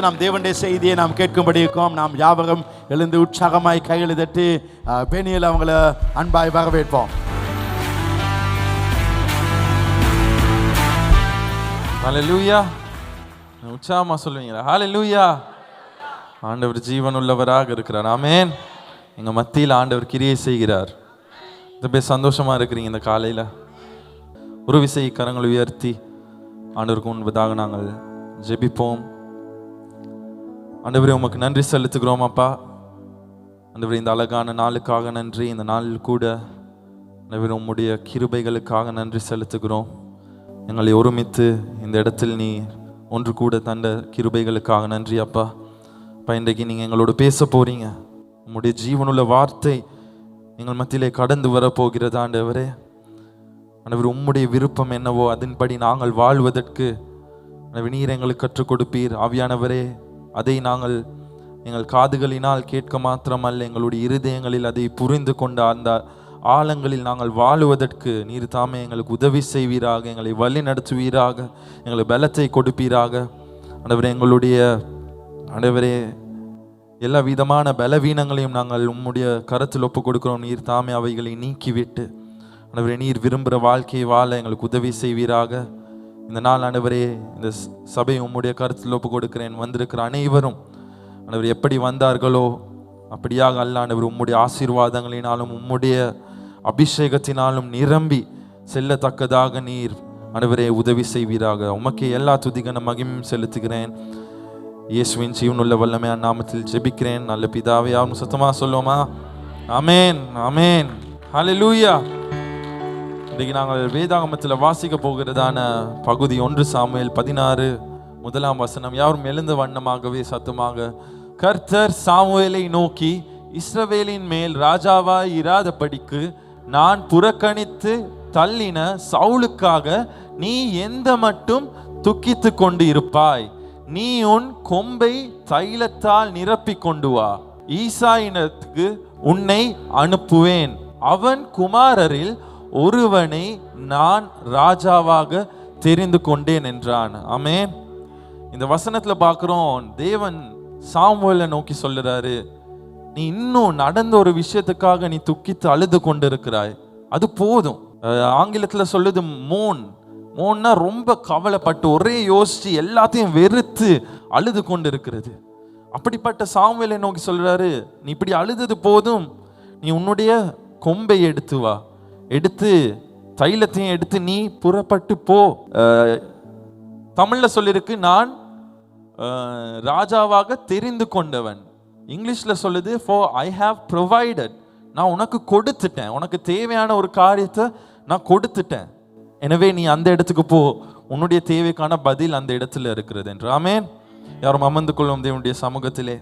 நாம் தேவனுடைய செய்தியை நாம் கேட்கும்படி இருக்கோம். நாம் யாவரும் எழுந்து உற்சாகமாய் கைகளை தட்டி பெனியில் அவங்கள அன்பாய் வரவேற்போம். ஹல்லேலூயா. உற்சாகமா சொல்லுவீங்களா? ஹல்லேலூயா. ஆண்டவர் ஜீவன் உள்ளவராக இருக்கிறார். ஆமென். எங்க மத்தியில் ஆண்டவர் கிரியை செய்கிறார். ரொம்ப சந்தோஷமா இருக்கிறீங்க இந்த காலையில. ஒரு விசை கரங்களை உயர்த்தி ஆண்டவருக்கு முன்பதாக நாங்கள் ஜெபிப்போம். ஆண்டவரே, உமக்கு நன்றி செலுத்துகிறோம் அப்பா. ஆண்டவரே, இந்த அழகான நாளுக்காக நன்றி. இந்த நாளில் கூட ஆண்டவரே உம்முடைய கிருபைகளுக்காக நன்றி செலுத்துகிறோம். எங்களை ஒருமித்து இந்த இடத்தில் நீ ஒன்று கூட தந்த கிருபைகளுக்காக நன்றி அப்பா. அப்பா, இன்றைக்கு நீங்கள் எங்களோடு பேச போறீங்க. உம்முடைய ஜீவனுள்ள வார்த்தை எங்கள் மத்தியிலே கடந்து வரப்போகிறது ஆண்டவரே. ஆண்டவர், உம்முடைய விருப்பம் என்னவோ அதன்படி நாங்கள் வாழ்வதற்கு நீர் எங்களுக்கு கற்றுக் கொடுப்பீர். ஆவியானவரே, அதை நாங்கள் எங்கள் காதுகளினால் கேட்க மாத்திரமல்ல, எங்களுடைய இருதயங்களில் அதை புரிந்து கொண்ட அந்த ஆழங்களில் நாங்கள் வாழுவதற்கு நீர் தாமே எங்களுக்கு உதவி செய்வீராக, எங்களை வழி நடத்துவீராக, எங்களுக்கு பலத்தை கொடுப்பீராக. ஆண்டவரே, எங்களுடைய ஆண்டவரே எல்லா விதமான பலவீனங்களையும் நாங்கள் உம்முடைய கருத்தில் ஒப்பு கொடுக்கிறோம். நீர் தாமே அவைகளை நீக்கிவிட்டு ஆண்டவரே நீர் விரும்புகிற வாழ்க்கையை வாழ எங்களுக்கு உதவி செய்வீராக. இந்த நாள் ஆண்டவரே, இந்த சபை உம்முடைய கருத்தில் ஒப்பு கொடுக்கிறேன். வந்திருக்கிற அனைவரும் ஆண்டவர் எப்படி வந்தார்களோ அப்படியாக அல்ல ஆண்டவர், உம்முடைய ஆசீர்வாதங்களினாலும் உம்முடைய அபிஷேகத்தினாலும் நிரம்பி செல்லத்தக்கதாக நீர் ஆண்டவரே உதவி செய்வீராக. உமக்கே எல்லா துதிகன மகிமையும் செலுத்துகிறேன். இயேசுவின் ஜீவனுள்ள வல்லமையான நாமத்தில் ஜெபிக்கிறேன் நல்ல பிதாவே. யாரும் சத்தமா சொல்லுவோமா? ஆமென், ஆமென், ஹல்லேலூயா. இன்றைக்கு நாங்கள் வேதாகமத்தில் வாசிக்க போகிறதான பகுதி 1 சாமுவேல் 16 1ஆம் வசனம். யாரும் எழுந்த வண்ணமாகவே சத்தமாக, கர்த்தர் சாமுவேலை நோக்கி, இஸ்ரவேலின் மேல் ராஜாவாய் இராதபடிக்கு நான் புறக்கணித்து தள்ளின சவுலுக்காக நீ எந்த மட்டும் துக்கித்து கொண்டு இருப்பாய்? நீ உன் கொம்பை தைலத்தால் நிரப்பி கொண்டு வா. ஈசாயினத்துக்கு உன்னை அனுப்புவேன். அவன் குமாரரில் ஒருவனை நான் ராஜாவாக தெரிந்து கொண்டேன் என்றான். ஆமென். இந்த வசனத்துல பார்க்கிறோம், தேவன் சாமுவேலை நோக்கி சொல்லுறாரு, நீ இன்னும் நடந்த ஒரு விஷயத்துக்காக நீ துக்கித்து அழுது கொண்டு இருக்கிறாய், அது போதும். ஆங்கிலத்தில் சொல்லுது மோன்னா ரொம்ப கவலைப்பட்டு ஒரே யோசிச்சு எல்லாத்தையும் வெறுத்து அழுது கொண்டு இருக்கிறது. அப்படிப்பட்ட சாமுவேலை நோக்கி சொல்றாரு, நீ இப்படி அழுதது போதும், நீ உன்னுடைய கொம்பை எடுத்து வா, எடுத்து தைலத்தையும் எடுத்து நீ புறப்பட்டு போ. தமிழ்ல சொல்லிருக்கு, நான் ராஜாவாக தெரிந்து கொண்டவன். இங்கிலீஷ்ல சொல்லுது, for I have provided. நான் உனக்கு கொடுத்துட்டேன், உனக்கு தேவையான ஒரு காரியத்தை நான் கொடுத்துட்டேன், எனவே நீ அந்த இடத்துக்கு போ, உன்னுடைய தேவைக்கான பதில் அந்த இடத்துல இருக்கிறது என்று. ஆமென். யாரும் அமர்ந்து கொள்ளும் தேவனுடைய சமூகத்திலே.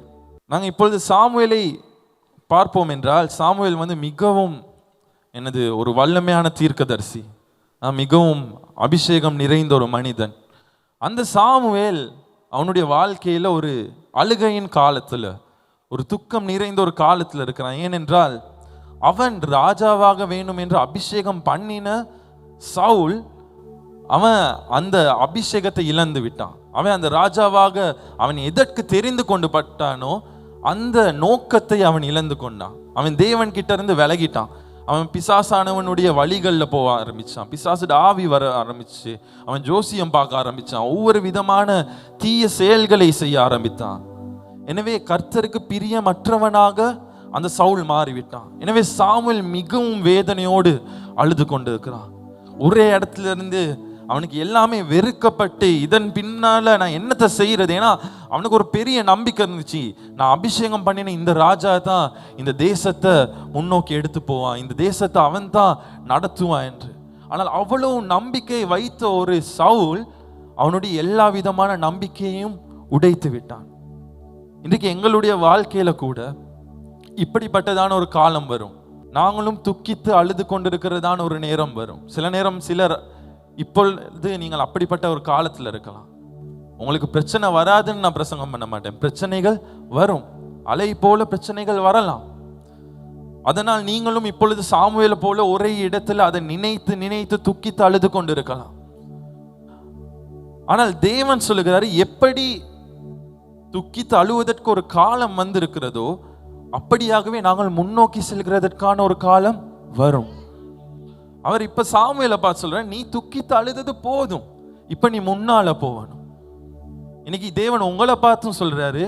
நாங்கள் இப்பொழுது சாமுவேலை பார்ப்போம் என்றால், சாமுவேல் மிகவும் ஒரு வல்லமையான தீர்க்கதரிசி, மிகவும் அபிஷேகம் நிறைந்த ஒரு மனிதன். அந்த சாமுவேல் அவனுடைய வாழ்க்கையில ஒரு அழுகையின் காலத்துல, ஒரு துக்கம் நிறைந்த ஒரு காலத்துல இருக்கிறான். ஏனென்றால் அவன் ராஜாவாக வேண்டும் என்று அபிஷேகம் பண்ணின சவுல், அவன் அந்த அபிஷேகத்தை இழந்து விட்டான். அவன் அந்த ராஜாவாக அவன் எதற்கு தெரிந்து கொண்டு பட்டானோ அந்த நோக்கத்தை அவன் இழந்து கொண்டான். அவன் தேவன் கிட்ட இருந்து விலகிட்டான். அவன் பிசாசானவனுடைய வழிகளில் போக ஆரம்பிச்சான். பிசாசு ஆவி வர ஆரம்பிச்சு அவன் ஜோசியம் பார்க்க ஆரம்பிச்சான். ஒவ்வொரு விதமான தீய செயல்களை செய்ய ஆரம்பித்தான். எனவே கர்த்தருக்கு பிரியமற்றவனாக அந்த சவுல் மாறிவிட்டான். எனவே சாமுவேல் மிகவும் வேதனையோடு அழுது கொண்டு இருக்கிறான். ஒரே இடத்துல இருந்து அவனுக்கு எல்லாமே வெறுக்கப்பட்டு, இதன் பின்னால நான் என்னத்தை செய்யறது? ஏன்னா அவனுக்கு ஒரு பெரிய நம்பிக்கை இருந்துச்சு, நான் அபிஷேகம் பண்ணின இந்த ராஜா தான் இந்த தேசத்தை முன்னோக்கி எடுத்து போவான், இந்த தேசத்தை அவன் தான் நடத்துவான் என்று. ஆனால் அவ்வளவு நம்பிக்கை வைத்த ஒரு சவுல் அவனுடைய எல்லா விதமான நம்பிக்கையையும் உடைத்து விட்டான். இன்றைக்கு எங்களுடைய வாழ்க்கையில கூட இப்படிப்பட்டதான ஒரு காலம் வரும். நாங்களும் துக்கித்து அழுது கொண்டிருக்கிறதான ஒரு நேரம் வரும். சில நேரம் சிலர் இப்பொழுது நீங்கள் அப்படிப்பட்ட ஒரு காலத்தில் இருக்கலாம். உங்களுக்கு பிரச்சனை வராதுன்னு நான் பிரசங்கம் பண்ண மாட்டேன். பிரச்சனைகள் வரும், அலை போல பிரச்சனைகள் வரலாம். அதனால் நீங்களும் இப்பொழுது சாமுவேலை போல ஒரே இடத்துல அதை நினைத்து நினைத்து துக்கித்து அழுது கொண்டிருக்கலாம். ஆனால் தேவன் சொல்லுகிறாரு, எப்படி துக்கித்து அழுவதற்கு ஒரு காலம் வந்திருக்கிறதோ அப்படியாகவே நாங்கள் முன்னோக்கி செல்கிறதற்கான ஒரு காலம் வரும். அவர் இப்ப சாமுவேலை பார்த்து சொல்ற, நீ துக்கித்து அழுதது போதும், இப்ப நீ முன்னால போகணும். இன்னைக்கு தேவன் உங்களை பார்த்தும் சொல்றாரு,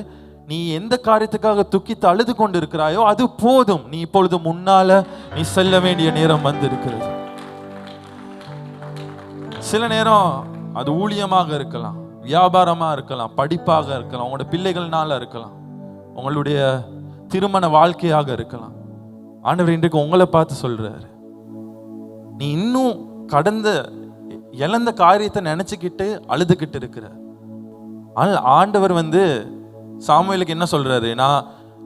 நீ எந்த காரியத்துக்காக துக்கித்து அழுது கொண்டு இருக்கிறாயோ அது போதும், நீ இப்பொழுது முன்னால நீ செல்ல வேண்டிய நேரம் வந்து இருக்கிறது. சில நேரம் அது ஊழியமாக இருக்கலாம், வியாபாரமா இருக்கலாம், படிப்பாக இருக்கலாம், உங்களோட பிள்ளைகள்னால இருக்கலாம், உங்களுடைய திருமண வாழ்க்கையாக இருக்கலாம். ஆண்டவர் இன்றைக்கு உங்களை பார்த்து சொல்றாரு, நீ இன்னும் கடந்த இழந்த காரியத்தை நினைச்சுக்கிட்டு அழுதுகிட்டு இருக்கிற. ஆனால் ஆண்டவர் சாமுவேலுக்கு என்ன சொல்றாரு,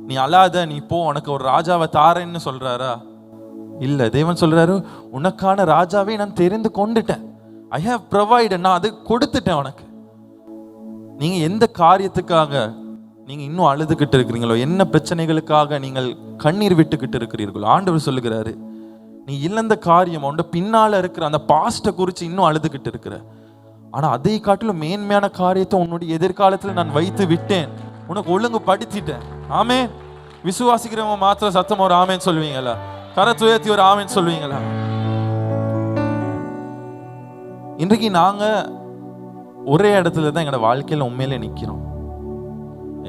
நீ அழாத, நீ போ, உனக்கு ஒரு ராஜாவை தாரேன்னு சொல்றாரா? இல்ல, தேவன் சொல்றாரு, உனக்கான ராஜாவை நான் தெரிந்து கொண்டுட்டேன், ஐ ஹேவ் ப்ரொவைடட், நான் அது கொடுத்துட்டேன் உனக்கு. நீங்க எந்த காரியத்துக்காக நீங்க இன்னும் அழுதுகிட்டு இருக்கிறீங்களோ, என்ன பிரச்சனைகளுக்காக நீங்கள் கண்ணீர் விட்டுக்கிட்டு இருக்கிறீர்களோ, ஆண்டவர் சொல்லுகிறாரு, நீ இழந்த காரியம் உண்ட பின்னால இருக்கிற அந்த பாஸ்ட குறித்து இன்னும் அழுதுகிட்டு இருக்கிற. ஆனா அதை காட்டிலும் மேன்மையான காரியத்தை உன்னுடைய எதிர்காலத்துல நான் வைத்து விட்டேன், உனக்கு ஒழுங்கு படுத்திட்டேன். ஆமென். விசுவாசிக்கிறவங்க மாத்திரம் சத்தம் ஒரு ஆமேன் சொல்லுவீங்களா? கரத்தை உயர்த்தி ஒரு ஆமேன் சொல்லுவீங்களா? இன்றைக்கு நாங்க ஒரே இடத்துல தான் எங்களோட வாழ்க்கையில உண்மையிலே நிக்கிறோம்.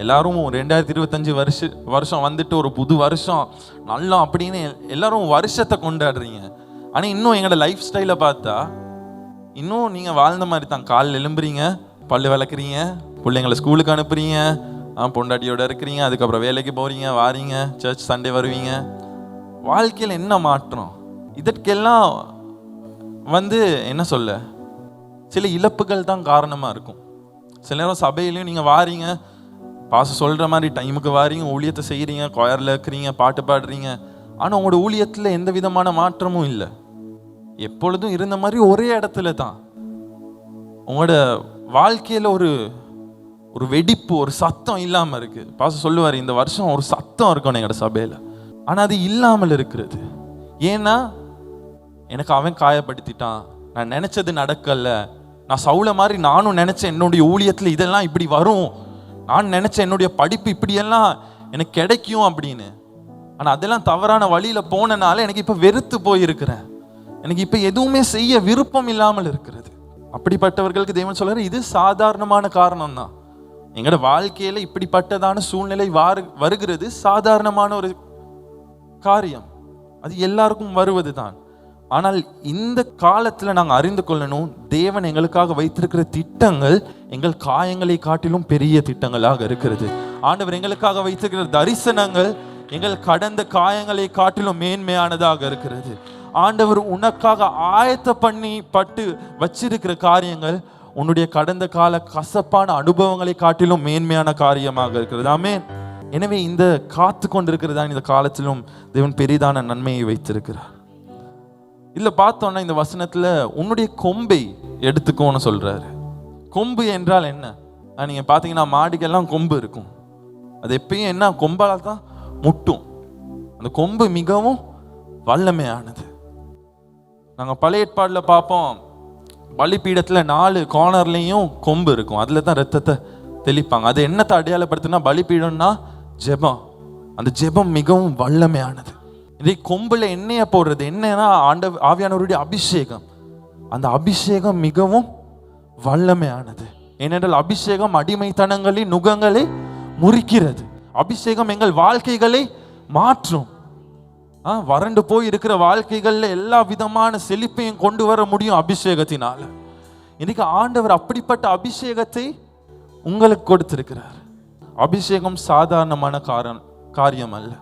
எல்லாரும் 2025 வருஷம் வந்துட்டு ஒரு புது வருஷம் நல்லா அப்படின்னு எல்லாரும் வருஷத்தை கொண்டாடுறீங்க. ஆனா இன்னும் எங்களோட லைஃப் ஸ்டைல பார்த்தா இன்னும் நீங்க வாழ்ந்த மாதிரி தான். காலையில் எழும்புறீங்க, பல்லு விளக்குறீங்க, பிள்ளைங்களை ஸ்கூலுக்கு அனுப்புறீங்க, பொண்டாட்டியோட இருக்கிறீங்க, அதுக்கப்புறம் வேலைக்கு போறீங்க, வாரீங்க, சர்ச் சண்டே வருவீங்க. வாழ்க்கையில் என்ன மாற்றம்? இதற்கெல்லாம் என்ன சொல்ல, சில இழப்புகள் தான் காரணமா இருக்கும். சில நேரம் சபையிலையும் நீங்க வாரீங்க, பாச சொல்ற மாதிரி டைமுக்கு வாரீங்க, ஊழியத்தை செய்யறீங்க, கொயர்ல இருக்கிறீங்க, பாட்டு பாடுறீங்க, ஆனா உங்களோட ஊழியத்துல எந்த விதமான மாற்றமும் இல்லை. எப்பொழுதும் இருந்த மாதிரி ஒரே இடத்துல தான். உங்களோட வாழ்க்கையில ஒரு வெடிப்பு, ஒரு சத்தம் இல்லாம இருக்கு. பாச சொல்லுவாரு, இந்த வருஷம் ஒரு சத்தம் இருக்கணும் எங்களோட சபையில, ஆனா அது இல்லாமல் இருக்கிறது. ஏன்னா எனக்கு அவன் காயப்படுத்திட்டான், நான் நினைச்சது நடக்கல, நான் சவுல மாதிரி நானும் நினைச்சேன் என்னுடைய ஊழியத்துல இதெல்லாம் இப்படி வரும், நான் நினைச்சேன் என்னுடைய படிப்பு இப்படியெல்லாம் எனக்கு கிடைக்கும் அப்படின்னு. ஆனா அதெல்லாம் தவறான வழியில போனனால எனக்கு இப்ப வெறுத்து போயிருக்கிறேன், எனக்கு இப்ப எதுவுமே செய்ய விருப்பம் இல்லாமல் இருக்கிறது. அப்படிப்பட்டவர்களுக்கு தேவன் சொல்றாரு, இது சாதாரணமான காரணம் தான். எங்களோட வாழ்க்கையில இப்படிப்பட்டதான சூழ்நிலை வருகிறது சாதாரணமான ஒரு காரியம், அது எல்லாருக்கும் வருவது தான். ஆனால் இந்த காலத்துல நாங்கள் அறிந்து கொள்ளணும், தேவன் எங்களுக்காக வைத்திருக்கிற திட்டங்கள் எங்கள் காயங்களை காட்டிலும் பெரிய திட்டங்களாக இருக்கிறது. ஆண்டவர் எங்களுக்காக வைத்திருக்கிற தரிசனங்கள் எங்கள் கடந்த காயங்களை காட்டிலும் மேன்மையானதாக இருக்கிறது. ஆண்டவர் உனக்காக பட்டு வச்சிருக்கிற காரியங்கள் உன்னுடைய கடந்த கால கசப்பான அனுபவங்களை காட்டிலும் மேன்மையான காரியமாக இருக்கிறது. ஆமென். எனவே இந்த காத்து கொண்டிருக்கிறதான் இந்த காலத்திலும் தேவன் பெரிதான நன்மையை வைத்திருக்கிறார். இல்ல பார்த்தோன்னா இந்த வசனத்துல உன்னுடைய கொம்பை எடுத்துக்கோன்னு சொல்றாரு. கொம்பு என்றால் என்ன? நீங்க பாத்தீங்கன்னா மாடுக்கெல்லாம் கொம்பு இருக்கும், அது எப்பயும் என்ன கொம்பால தான் முட்டும். அந்த கொம்பு மிகவும் வல்லமையானது. நாங்க பழைய ஏற்பாடுல பார்ப்போம், பலிபீடத்துல 4 கார்னர்லயும் கொம்பு இருக்கும், அதுல தான் ரத்தத்தை தெளிப்பாங்க. அது என்னத்தை அடையாளப்படுத்துனா, பலிபீடம்னா ஜெபம். அந்த ஜெபம் மிகவும் வல்லமையானது. இன்றைக்கு கொம்புல எண்ணெய போடுறது என்னன்னா ஆவியானவருடைய அபிஷேகம். அந்த அபிஷேகம் மிகவும் வல்லமையானது. ஏனென்றால் அபிஷேகம் அடிமைத்தனங்களின் நுகங்களை முறிக்கிறது. அபிஷேகம் எங்கள் வாழ்க்கைகளை மாற்றும். வறண்டு போய் இருக்கிற வாழ்க்கைகள்ல எல்லா விதமான செழிப்பையும் கொண்டு வர முடியும் அபிஷேகத்தினால. இன்னைக்கு ஆண்டவர் அப்படிப்பட்ட அபிஷேகத்தை உங்களுக்கு கொடுத்திருக்கிறார். அபிஷேகம் சாதாரணமான காரியம் அல்ல,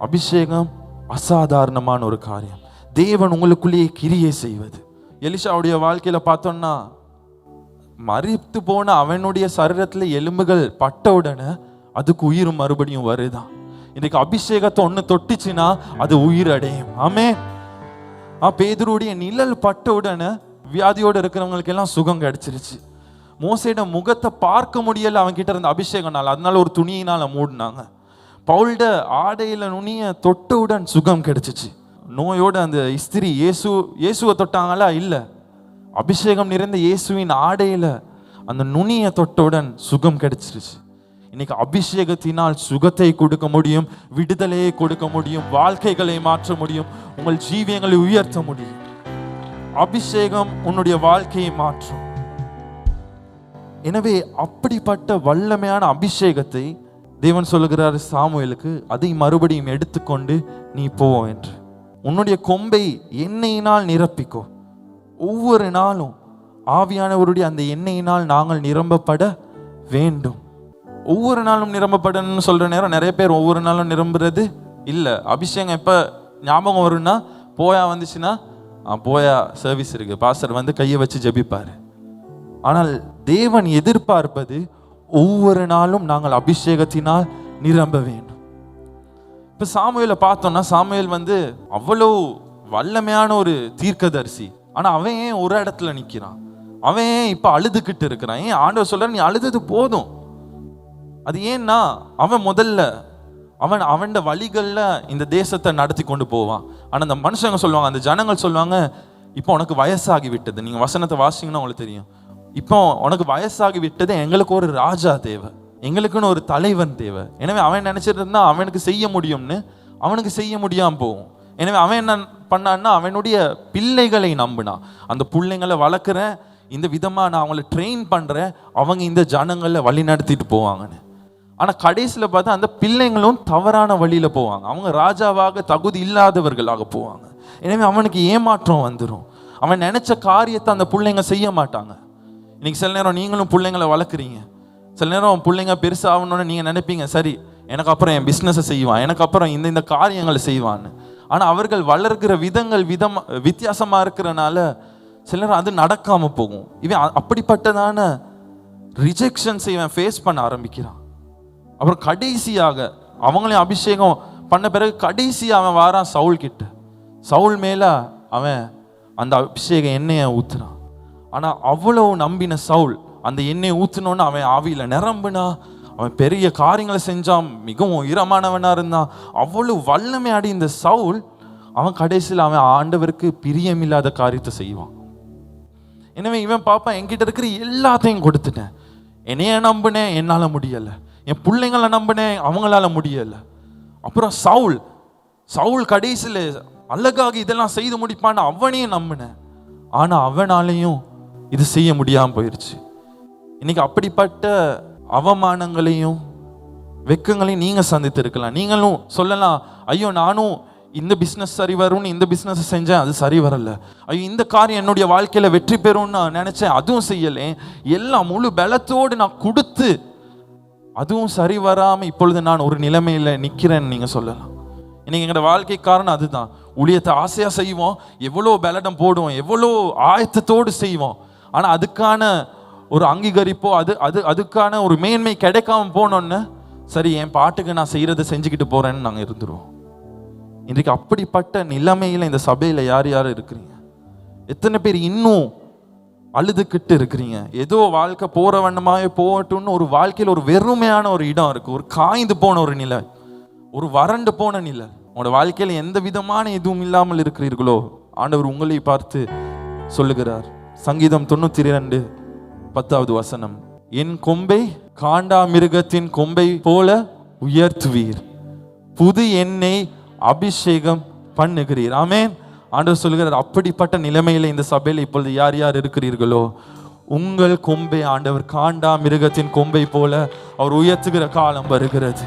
அபிஷேகம் அசாதாரணமான ஒரு காரியம். தேவன் உங்களுக்குள்ளேயே கிரியை செய்வது. எலிஷாவுடைய வாழ்க்கையில பார்த்தோம்னா, மரித்து போன அவனுடைய சரீரத்துல எலும்புகள் பட்ட உடனே அதுக்கு உயிர் மறுபடியும் வருதான். இன்னைக்கு அபிஷேகத்தை ஒண்ணு தொட்டுச்சுன்னா அது உயிர் அடையும். ஆமென். பேதுருடைய நிழல் பட்ட உடனே வியாதியோடு இருக்கிறவங்களுக்கு எல்லாம் சுகம் கிடைச்சிருச்சு. மோசேட முகத்தை பார்க்க முடியல அவன் கிட்ட இருந்த அபிஷேகனால, அதனால ஒரு துணியினால மூடினாங்க. பவுல்ட ஆடையில நுனிய தொட்டவுடன் சுகம் கிடைச்சிச்சு. நோயோட அந்த ஸ்திரீ இயேசுவை தொட்டாங்களா? இல்ல, அபிஷேகம் நிறைந்த இயேசுவின் ஆடையில அந்த நுனிய தொட்டவுடன் சுகம் கிடைச்சிருச்சு. இன்னைக்கு அபிஷேகத்தினால் சுகத்தை கொடுக்க முடியும், விடுதலையை கொடுக்க முடியும், வாழ்க்கைகளை மாற்ற முடியும், உங்கள் ஜீவியங்களை உயர்த்த முடியும். அபிஷேகம் உன்னுடைய வாழ்க்கையை மாற்றும். எனவே அப்படிப்பட்ட வல்லமையான அபிஷேகத்தை தேவன் சொல்லுகிறார் சாமுவேலுக்கு, அதை மறுபடியும் எடுத்துக்கொண்டு நீ போ என்று. உன்னுடைய கொம்பை எண்ணெயினால் நிரப்பிக்கோ. ஒவ்வொரு நாளும் ஆவியானவருடைய அந்த எண்ணெயினால் நாங்கள் நிரம்பப்பட வேண்டும். ஒவ்வொரு நாளும் நிரம்பப்படணும்னு சொல்ற நேரம் நிறைய பேர் ஒவ்வொரு நாளும் நிரம்புறது இல்லை. அபிஷேகம் எப்போ ஞாபகம் வரும்னா, போயா வந்துச்சுன்னா போயா சர்வீஸ் இருக்கு, பாஸ்டர் வந்து கையை வச்சு ஜெபிப்பாரு. ஆனால் தேவன் எதிர்பார்ப்பது ஒவ்வொரு நாளும் நாங்கள் அபிஷேகத்தினால் நிரம்ப வேண்டும். இப்போ சாமுவேலை பார்த்தோம்னா, சாமுவேல் வந்து அவ்வளோ வல்லமையான ஒரு தீர்க்கதரிசி. ஆனால் அவன் ஏன் ஒரு இடத்துல நிற்கிறான்? அவன் ஏன் இப்போ அழுதுகிட்டு இருக்கிறான்? ஏன் ஆண்டவர் சொல்ற நீ அழுதது போதும்? அது ஏன்னா அவன் முதல்ல அவன் வழிகளில் இந்த தேசத்தை நடத்தி கொண்டு போவான். ஆனால் அந்த மனுஷங்க சொல்லுவாங்க, அந்த ஜனங்கள் சொல்லுவாங்க, இப்போ உனக்கு வயசாகி விட்டது. நீங்கள் வசனத்தை வாசிங்கன்னா உங்களுக்கு தெரியும். இப்போ உனக்கு வயசாகி விட்டது, எங்களுக்கு ஒரு ராஜா தேவை, எங்களுக்குன்னு ஒரு தலைவன் தேவை. எனவே அவன் நினைச்சிட்டு இருந்தா அவனுக்கு செய்ய முடியும்னு, அவனுக்கு செய்ய முடியாம போகும். எனவே அவன் என்ன பண்ணான்னா, அவனுடைய பிள்ளைகளை நம்பினான். அந்த பிள்ளைங்களை வளர்க்குறேன், இந்த விதமா நான் அவங்கள ட்ரெயின் பண்றேன், அவங்க இந்த ஜனங்களை வழி நடத்திட்டு போவாங்கன்னு. ஆனா கடைசியில் பார்த்தா அந்த பிள்ளைங்களும் தவறான வழியில போவாங்க. அவங்க ராஜாவாக தகுதி இல்லாதவர்களாக போவாங்க. எனவே அவனுக்கு ஏமாற்றம் வந்துடும். அவன் நினைச்ச காரியத்தை அந்த பிள்ளைங்க செய்ய மாட்டாங்க. இன்னைக்கு சில நேரம் நீங்களும் பிள்ளைங்களை வளர்க்குறீங்க. சில நேரம் பிள்ளைங்க பெருசாகணும்னு நீங்கள் நினைப்பீங்க, சரி எனக்கு அப்புறம் என் பிஸ்னஸை செய்வான், எனக்கு அப்புறம் இந்த காரியங்களை செய்வான்னு. ஆனால் அவர்கள் வளர்கிற வித்தியாசமாக இருக்கிறனால சிலர் அது நடக்காமல் போகும். இவன் அப்படிப்பட்டதான ரிஜெக்ஷன்ஸை இவன் ஃபேஸ் பண்ண ஆரம்பிக்கிறான். அப்புறம் கடைசியாக அவங்களையும் அபிஷேகம் பண்ண பிறகு கடைசியாக அவன் வாரான் சவுல் கிட்ட. சவுல் மேலே அவன் அந்த அபிஷேக எண்ணெயை ஊற்றுறான். ஆனால் அவ்வளோ நம்பின சவுல் அந்த எண்ணெயை ஊற்றினோன்னு அவன் ஆவியில் நிரம்புனா, அவன் பெரிய காரியங்களை செஞ்சான், மிகவும் உயரமானவனாக இருந்தான். அவ்வளோ வல்லமையாடி இந்த சவுல் அவன் கடைசியில் அவன் ஆண்டவருக்கு பிரியமில்லாத காரியத்தை செய்வான். எனவே இவன் பாப்பான், என்கிட்ட இருக்கிற எல்லாத்தையும் கொடுத்துட்டேன், என்னைய நம்பினேன், என்னால் முடியலை, என் பிள்ளைங்களை நம்பினேன், அவங்களால முடியலை. அப்புறம் சவுல் கடைசியில் அழகாக இதெல்லாம் செய்து முடிப்பான்னு அவனையும் நம்பினேன், ஆனால் அவனாலையும் இது செய்ய முடியாமல் போயிடுச்சு. இன்னைக்கு அப்படிப்பட்ட அவமானங்களையும் வெக்கங்களையும் நீங்கள் சந்தித்து இருக்கலாம். நீங்களும் சொல்லலாம், ஐயோ நானும் இந்த பிஸ்னஸ் சரி வரும்னு இந்த பிஸ்னஸ் செஞ்சேன், அது சரி வரல. ஐயோ இந்த காரியம் என்னுடைய வாழ்க்கையில் வெற்றி பெறும்னு நான் நினச்சேன், அதுவும் செய்யலை. எல்லாம் முழு பலத்தோடு நான் கொடுத்து அதுவும் சரி வராமல் இப்பொழுது நான் ஒரு நிலைமையில் நிற்கிறேன்னு நீங்கள் சொல்லலாம். இன்னைக்கு எங்களோட வாழ்க்கை காரணம் அதுதான். ஊழியத்தை ஆசையாக செய்வோம், எவ்வளோ பலடம் போடுவோம், எவ்வளோ ஆயத்தத்தோடு செய்வோம். ஆனால் அதுக்கான ஒரு அங்கீகரிப்போ அதுக்கான ஒரு மேன்மை கிடைக்காம போனோன்னு, சரி என் பாட்டுக்கு நான் செய்கிறத செஞ்சுக்கிட்டு போகிறேன்னு நாங்கள் இருந்துருவோம். இன்றைக்கு அப்படிப்பட்ட நிலைமையில் இந்த சபையில் யார் யார் இருக்கிறீங்க? எத்தனை பேர் இன்னும் அழுதுகிட்டு இருக்கிறீங்க? ஏதோ வாழ்க்கை போகிற வண்ணமாவே போகட்டும்னு ஒரு வாழ்க்கையில் ஒரு வெறுமையான ஒரு இடம் இருக்குது, ஒரு காய்ந்து போன ஒரு நிலை, ஒரு வறண்டு போன நிலை. உங்களோட வாழ்க்கையில் எந்த விதமான எதுவும் இல்லாமல் இருக்கிறீர்களோ, ஆண்டவர் உங்களை பார்த்து சொல்லுகிறார். சங்கீதம் 92:10 என் கொம்பை காண்டா மிருகத்தின் கொம்பை போல உயர்த்துவீர், புது எண்ணெய் அபிஷேகம் பண்ணுகிறீர். ஆமென். ஆண்டவர் சொல்லுகிறார், அப்படிப்பட்ட நிலைமையில இந்த சபையில் இப்பொழுது யார் யார் இருக்கிறீர்களோ, உங்கள் கொம்பை ஆண்டவர் காண்டா மிருகத்தின் கொம்பை போல அவர் உயர்த்துகிற காலம் வருகிறது.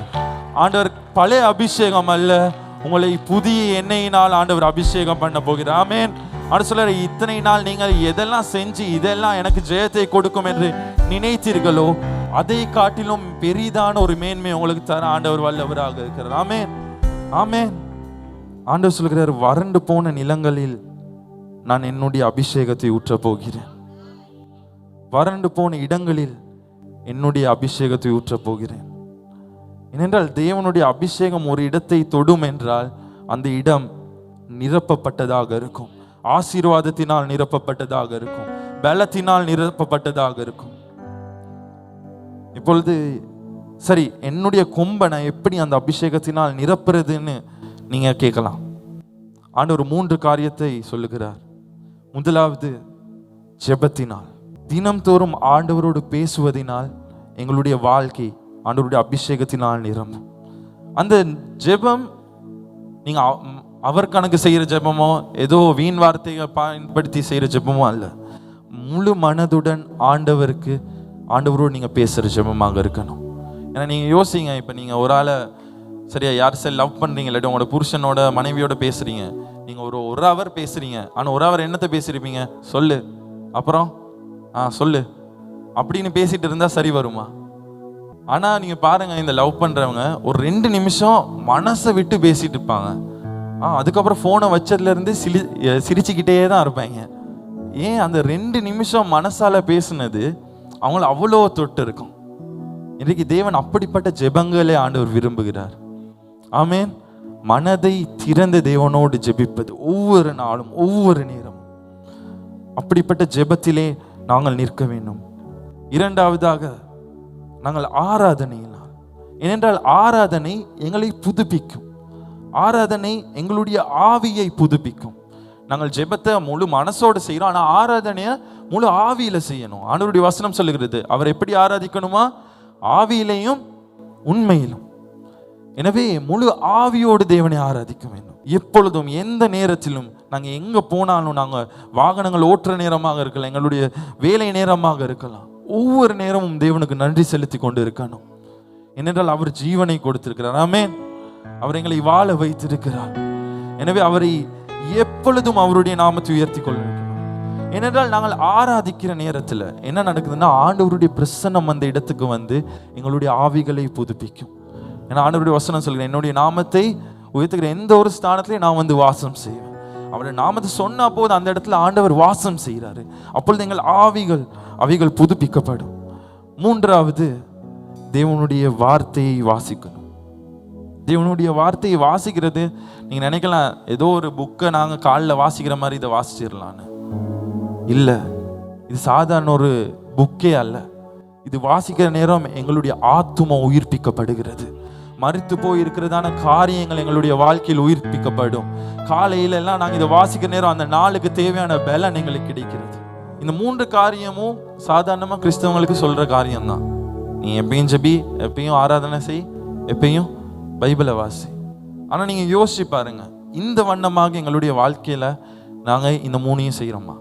ஆண்டவர் பழைய அபிஷேகம் அல்ல, உங்களை புதிய எண்ணெயினால் ஆண்டவர் அபிஷேகம் பண்ண போகிறார். ஆமென். ஆண்டவர் சொல்றார், இத்தனை நாள் நீங்கள் எதெல்லாம் செஞ்சு இதெல்லாம் எனக்கு ஜெயத்தை கொடுக்கும் என்று நினைத்தீர்களோ, அதை காட்டிலும் பெரிதான ஒரு மேன்மை உங்களுக்கு தர ஆண்டவர் வல்லவராக இருக்கிறார். ஆமென், ஆமென். ஆண்டவர் சொல்கிறார், வறண்டு போன நிலங்களில் நான் என்னுடைய அபிஷேகத்தை ஊற்ற போகிறேன். வறண்டு போன இடங்களில் என்னுடைய அபிஷேகத்தை ஊற்ற போகிறேன். ஏனென்றால் தேவனுடைய அபிஷேகம் ஒரு இடத்தை தொடும் என்றால் அந்த இடம் நிரப்பப்பட்டதாக இருக்கும், ஆசீர்வாதத்தினால் நிரப்பப்பட்டதாக இருக்கும், பலத்தினால் நிரப்பப்பட்டதாக இருக்கும். இப்பொழுது சரி, என்னுடைய கொம்பை நான் எப்படி அந்த அபிஷேகத்தினால் நிரப்புறதுன்னு நீங்க கேட்கலாம். ஆண்டவர் 3 காரியத்தை சொல்லுகிறார். முதலாவது ஜெபத்தினால், தினம்தோறும் ஆண்டவரோடு பேசுவதினால் எங்களுடைய வாழ்க்கை ஆண்டவருடைய அபிஷேகத்தினால் நிரம்பும். அந்த ஜெபம் நீங்க அவர் கணக்கு செய்யற ஜெபமோ, ஏதோ வீண் வார்த்தையை பயன்படுத்தி செய்யற ஜெபமோ அல்ல. முழு மனதுடன் ஆண்டவரோடு நீங்க பேசுற ஜெபமாக இருக்கணும். ஏன்னா நீங்க யோசிங்க, இப்ப நீங்க ஒரு ஆளை சரியா யார் சரி லவ் பண்றீங்க, இல்லாட்டி உங்களோட புருஷனோட மனைவியோட பேசுறீங்க, நீங்க ஒரு ஹவர் பேசுறீங்க. ஆனா ஒரு ஹவர் என்னத்தை பேசிருப்பீங்க? சொல்லு, அப்புறம் சொல்லு அப்படின்னு பேசிட்டு இருந்தா சரி வருமா? ஆனா நீங்க பாருங்க, இந்த லவ் பண்றவங்க ஒரு 2 நிமிஷம் மனசை விட்டு பேசிட்டு இருப்பாங்க. அதுக்கப்புறம் போனை வச்சதுல இருந்து சிரிச்சுக்கிட்டே தான் இருப்பாங்க. ஏன்? அந்த 2 நிமிஷம் மனசால பேசுனது அவங்கள அவ்வளோ தொட்டு இருக்கும். இன்றைக்கு தேவன் அப்படிப்பட்ட ஜெபங்களே ஆண்டவர் விரும்புகிறார். ஆமேன். மனதை திறந்த தேவனோடு ஜெபிப்பது ஒவ்வொரு நாளும் ஒவ்வொரு நேரமும், அப்படிப்பட்ட ஜெபத்திலே நாங்கள் நிற்க வேண்டும். இரண்டாவதாக நாங்கள் ஆராதனையினால், ஏனென்றால் ஆராதனை எங்களை புதுப்பிக்கும். ஆராதனை எங்களுடைய ஆவியை புதுப்பிக்கும். நாங்கள் ஜெபத்தை முழு மனசோடு செய்யறோம், ஆனா ஆராதனைய முழு ஆவியில செய்யணும். ஆண்டவருடைய வசனம் சொல்லுகிறது, அவர் எப்படி ஆராதிக்கணுமா? ஆவியிலையும் உண்மையிலும். எனவே முழு ஆவியோடு தேவனை ஆராதிக்க வேண்டும். எப்பொழுதும் எந்த நேரத்திலும், நாங்க எங்க போனாலும், நாங்க வாகனங்கள் ஓட்டுற நேரமாக இருக்கலாம், எங்களுடைய வேலை நேரமாக இருக்கலாம், ஒவ்வொரு நேரமும் தேவனுக்கு நன்றி செலுத்தி கொண்டு இருக்கணும். ஏனென்றால் அவர் ஜீவனை கொடுத்திருக்கிறார். ஆமென். அவர் எங்களை வாழ வைத்திருக்கிறார். எனவே அவரை எப்பொழுதும் அவருடைய நாமத்தை உயர்த்தி கொள்ளணும். ஏனென்றால் நாங்கள் ஆராதிக்கிற நேரத்தில் என்ன நடக்குதுன்னா, ஆண்டவருடைய பிரசன்னம் அந்த இடத்துக்கு வந்து எங்களுடைய ஆவிகளை புதுப்பிக்கும். ஏன்னா ஆண்டவருடைய வசனம் சொல்கிறேன், என்னுடைய நாமத்தை உயர்த்துக்கிற எந்த ஒரு ஸ்தானத்திலையும் நான் வந்து வாசம் செய்வேன். அவருடைய நாமத்தை சொன்ன போது அந்த இடத்துல ஆண்டவர் வாசம் செய்கிறாரு. அப்பொழுது எங்கள் அவைகள் புதுப்பிக்கப்படும். மூன்றாவது, தேவனுடைய வார்த்தையை வாசிக்கணும். தேவனுடைய வார்த்தையை வாசிக்கிறது, நீங்க நினைக்கலாம் ஏதோ ஒரு புக்கை நாங்க காலில் வாசிக்கிற மாதிரி இதை வாசிச்சிடலான்னு. இல்ல, இது சாதாரண ஒரு புக்கே அல்ல. இது வாசிக்கிற நேரம் எங்களுடைய ஆத்தும உயிர்ப்பிக்கப்படுகிறது. மரித்து போய் இருக்கிறதான காரியங்கள் எங்களுடைய வாழ்க்கையில் உயிர்ப்பிக்கப்படும். காலையில எல்லாம் நாங்கள் இதை வாசிக்கிற நேரம் அந்த நாளுக்கு தேவையான பலன் எங்களுக்கு கிடைக்கிறது. இந்த 3 காரியமும் சாதாரணமா கிறிஸ்தவங்களுக்கு சொல்ற காரியம் தான். நீ எப்பயும் ஜெபி, எப்பயும் ஆராதனை செய், எப்பயும் பைபிளை வாசி. ஆனா நீங்க யோசிச்சு பாருங்க, இந்த வண்ணமாக எங்களுடைய வாழ்க்கையில நாங்க இந்த 3ஐயும் செய்யறோமா?